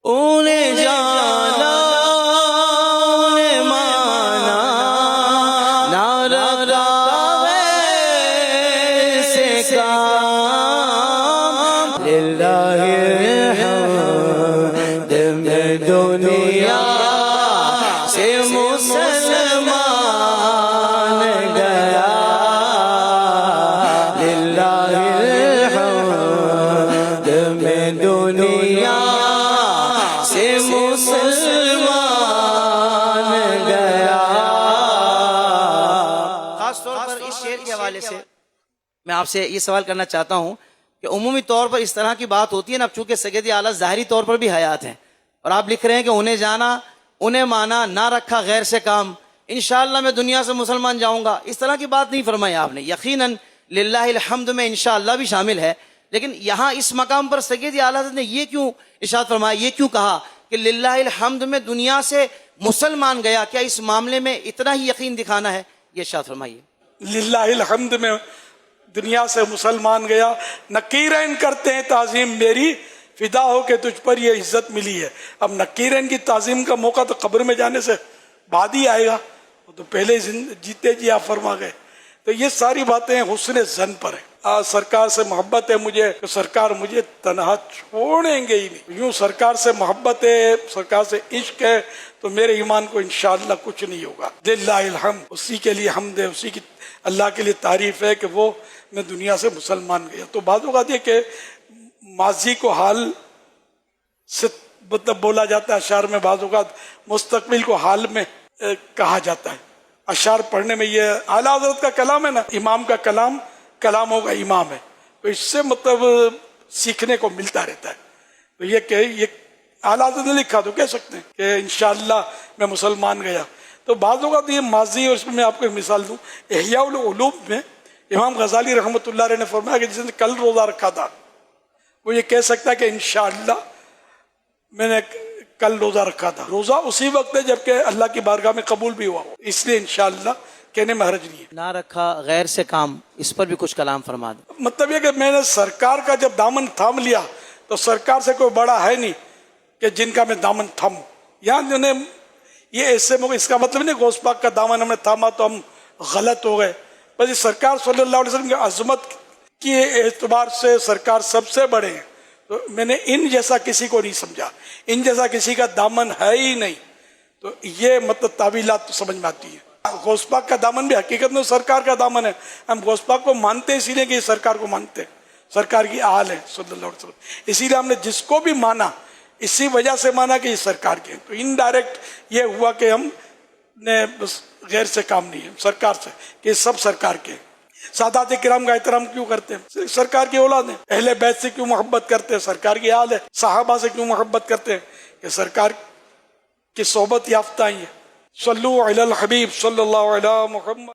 انہیں جانا انہیں مانا نہ رکھا ویسے کام للہ الحمد میں دنیا سے مسلمان گیا للہ الحمد میں دنیا سے مسلمان گیا۔ خاص طور پر اس شعر کے حوالے سے میں آپ سے یہ سوال کرنا چاہتا ہوں کہ عمومی طور پر اس طرح کی بات ہوتی ہے نا، اب چونکہ سید اعلیٰ ظاہری طور پر بھی حیات ہیں اور آپ لکھ رہے ہیں کہ انہیں جانا انہیں مانا نہ رکھا غیر سے کام، انشاءاللہ میں دنیا سے مسلمان جاؤں گا، اس طرح کی بات نہیں فرمائی آپ نے۔ یقیناً للہ الحمد میں انشاءاللہ بھی شامل ہے، لیکن یہاں اس مقام پر سید اعلیٰ حضرت نے یہ کیوں ارشاد فرمایا، یہ کیوں کہا کہ للہ الحمد میں دنیا سے مسلمان گیا؟ کیا اس معاملے میں اتنا ہی یقین دکھانا ہے؟ یہ ارشاد فرمائیے۔ للہ الحمد میں دنیا سے مسلمان گیا، نکیرین کرتے ہیں تعظیم میری، فدا ہو کہ تجھ پر یہ عزت ملی ہے۔ اب نکیرین کی تعظیم کا موقع تو قبر میں جانے سے بعد ہی آئے گا، وہ تو پہلے جیتے جی آپ فرما گئے۔ تو یہ ساری باتیں حسن ظن پر ہیں۔ سرکار سے محبت ہے مجھے کہ سرکار مجھے تنہا چھوڑیں گے ہی نہیں۔ یوں سرکار سے محبت ہے، سرکار سے عشق ہے تو میرے ایمان کو انشاءاللہ کچھ نہیں ہوگا۔ للہ الحمد، اسی کے لیے حمد ہے، اسی کی اللہ کے لیے تعریف ہے کہ وہ میں دنیا سے مسلمان گیا۔ تو بعض اوقات یہ کہ ماضی کو حال سے مطلب بولا جاتا ہے اشعار میں، بعض اوقات مستقبل کو حال میں کہا جاتا ہے۔ اشعار پڑھنے میں یہ اعلیٰ حضرت کا کلام ہے نا، امام کا کلام کلاموں کا امام ہے، تو اس سے مطلب سیکھنے کو ملتا رہتا ہے۔ تو یہ کہ یہ اعلیٰ حضرت نے لکھا تو کہہ سکتے ہیں کہ انشاءاللہ میں مسلمان گیا۔ تو بعض اوقات یہ ماضی، اور اس میں آپ کو ایک مثال دوں، احیاء العلوم میں امام غزالی رحمۃ اللہ علیہ نے فرمایا کہ جس نے کل روزہ رکھا تھا وہ یہ کہہ سکتا ہے کہ انشاءاللہ میں نے کل روزہ رکھا تھا۔ روزہ اسی وقت ہے جبکہ اللہ کی بارگاہ میں قبول بھی ہوا ہو، اس لیے انشاءاللہ کہنے میں حرج نہیں ہے۔ نہ رکھا غیر سے کام، اس پر بھی کچھ کلام فرما دیں۔ مطلب یہ کہ میں نے سرکار کا جب دامن تھام لیا تو سرکار سے کوئی بڑا ہے نہیں کہ جن کا میں دامن تھاموں۔ یہاں انہیں یہ ایسے اس کا مطلب نہیں غوث پاک کا دامن ہم نے تھاما تو ہم غلط ہو گئے، بس سرکار صلی اللہ علیہ وسلم کی عظمت کے اعتبار سے سرکار سب سے بڑے ہیں، تو میں نے ان جیسا کسی کو نہیں سمجھا، ان جیسا کسی کا دامن ہے ہی نہیں۔ تو یہ مطلب تعویلات تو سمجھ میں آتی ہے۔ غوث پاک کا دامن بھی حقیقت میں سرکار کا دامن ہے، ہم غوث پاک کو مانتے اسی لیے کہ یہ سرکار کو مانتے ہیں، سرکار کی آل ہے صلی اللہ علیہ وسلم، اسی لیے ہم نے جس کو بھی مانا اسی وجہ سے مانا کہ یہ سرکار کے ہیں۔ تو انڈائریکٹ یہ ہوا کہ ہم نے بس غیر سے کام نہیں ہے، سرکار سے، کہ سب سرکار کے ہیں۔ سادات کرام کا احترام کیوں کرتے ہیں؟ سرکار کی اولاد ہیں۔ اہل بیت سے کیوں محبت کرتے ہیں؟ سرکار کی آل ہے۔ صحابہ سے کیوں محبت کرتے ہیں؟ کہ سرکار کی صحبت یافتہ ہی ہیں۔ صلو علی الحبیب صلی اللہ علیہ محمد۔